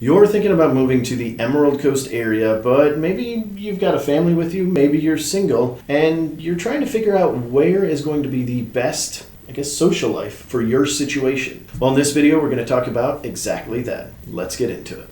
You're thinking about moving to the Emerald Coast area, but maybe you've got a family with you, maybe you're single, and you're trying to figure out where is going to be the best, social life for your situation. Well, in this video, we're going to talk about exactly that. Let's get into it.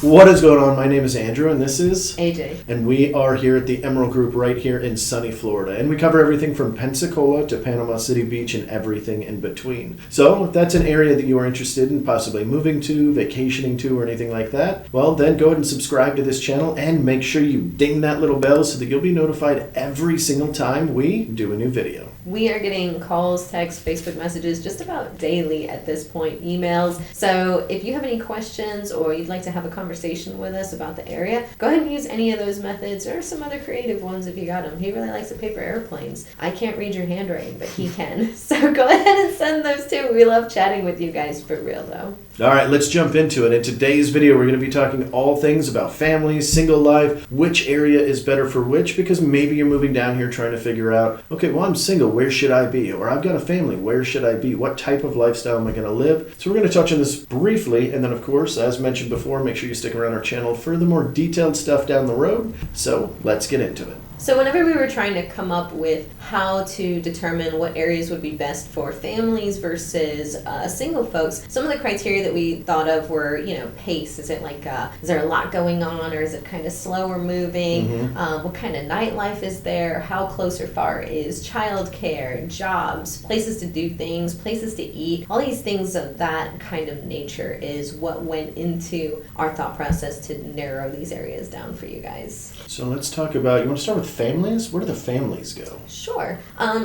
What is going on? My name is Andrew, and this is AJ. And we are here at the Emerald Group right here in sunny Florida. And we cover everything from Pensacola to Panama City Beach and everything in between. So if that's an area that you are interested in possibly moving to, vacationing to, or anything like that, well, then go ahead and subscribe to this channel and make sure you ding that little bell so that you'll be notified every single time we do a new video. We are getting calls, texts, Facebook messages just about daily at this point, emails. So if you have any questions or you'd like to have a conversation with us about the area, go ahead and use any of those methods or some other creative ones if you got them. He really likes the paper airplanes. I can't read your handwriting, but he can. So go ahead and send those too. We love chatting with you guys for real though. All right, let's jump into it. In today's video, we're going to be talking all things about families, single life, which area is better for which, because maybe you're moving down here trying to figure out, okay, well, I'm single, where should I be? Or I've got a family, where should I be? What type of lifestyle am I going to live? So we're going to touch on this briefly, and then, of course, as mentioned before, make sure you stick around our channel for the more detailed stuff down the road. So let's get into it. So whenever we were trying to come up with how to determine what areas would be best for families versus single folks, some of the criteria that we thought of were, pace. Is it like, is there a lot going on, or is it kind of slower moving? Mm-hmm. What kind of nightlife is there? How close or far is childcare, jobs, places to do things, places to eat? All these things of that kind of nature is what went into our thought process to narrow these areas down for you guys. So let's talk about, you want to start with families? Where do the families go? Sure.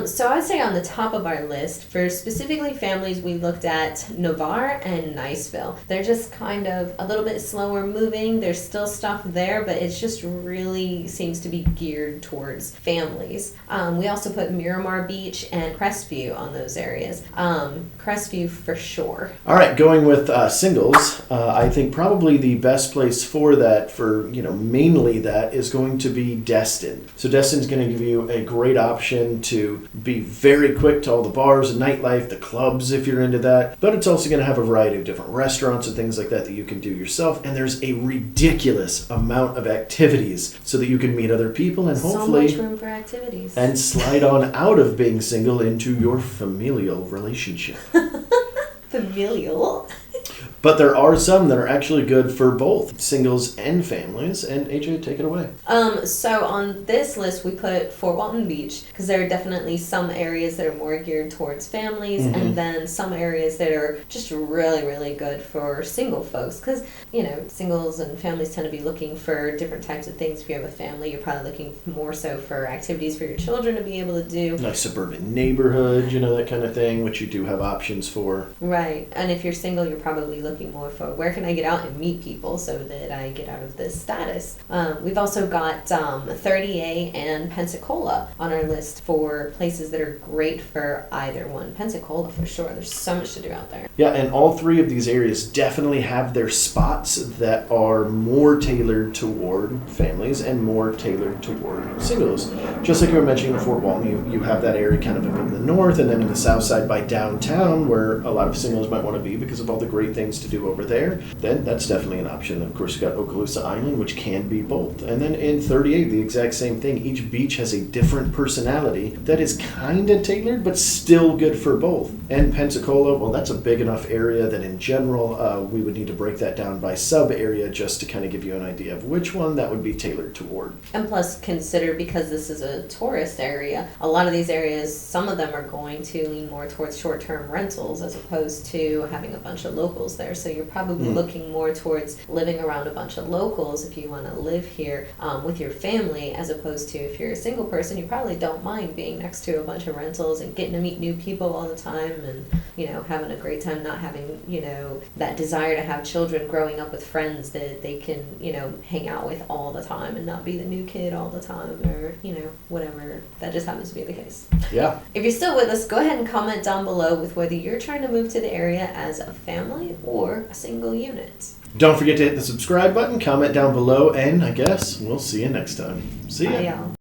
So I'd say on the top of our list, for specifically families, we looked at Navarre and Niceville. They're just kind of a little bit slower moving. There's still stuff there, but it's just really seems to be geared towards families. We also put Miramar Beach and Crestview on those areas. Crestview for sure. All right, going with singles, I think probably the best place for that, mainly that, is going to be Destin. So Destin's going to give you a great option to be very quick to all the bars and nightlife, the clubs if you're into that, but it's also going to have a variety of different restaurants and things like that you can do yourself, and there's a ridiculous amount of activities so that you can meet other people and hopefully so much room for activities and slide on out of being single into your familial relationship. Familial. But there are some that are actually good for both singles and families. And AJ, take it away. So on this list, we put Fort Walton Beach because there are definitely some areas that are more geared towards families, mm-hmm. and then some areas that are just really, really good for single folks. Because, singles and families tend to be looking for different types of things. If you have a family, you're probably looking more so for activities for your children to be able to do. Nice suburban neighborhood, that kind of thing, which you do have options for. Right. And if you're single, you're probably looking more for where can I get out and meet people so that I get out of this status. We've also got 30A and Pensacola on our list for places that are great for either one. Pensacola for sure. There's so much to do out there. Yeah, and all three of these areas definitely have their spots that are more tailored toward families and more tailored toward singles. Just like you were mentioning in Fort Walton, you have that area kind of in the north, and then in the south side by downtown where a lot of singles might want to be because of all the great things to do over there. Then that's definitely an option. Of course, you've got Okaloosa Island, which can be both. And then in 38, the exact same thing. Each beach has a different personality that is kind of tailored, but still good for both. And Pensacola, well, that's a big enough area that in general, we would need to break that down by sub-area just to kind of give you an idea of which one that would be tailored toward. And plus, consider, because this is a tourist area, a lot of these areas, some of them are going to lean more towards short-term rentals as opposed to having a bunch of locals there. So you're probably looking more towards living around a bunch of locals if you want to live here with your family, as opposed to if you're a single person, you probably don't mind being next to a bunch of rentals and getting to meet new people all the time and, having a great time, not having, that desire to have children growing up with friends that they can, hang out with all the time and not be the new kid all the time or, whatever. That just happens to be the case. Yeah. If you're still with us, go ahead and comment down below with whether you're trying to move to the area as a family or or a single unit. Don't forget to hit the subscribe button, comment down below, and I guess we'll see you next time. See ya. Bye, y'all.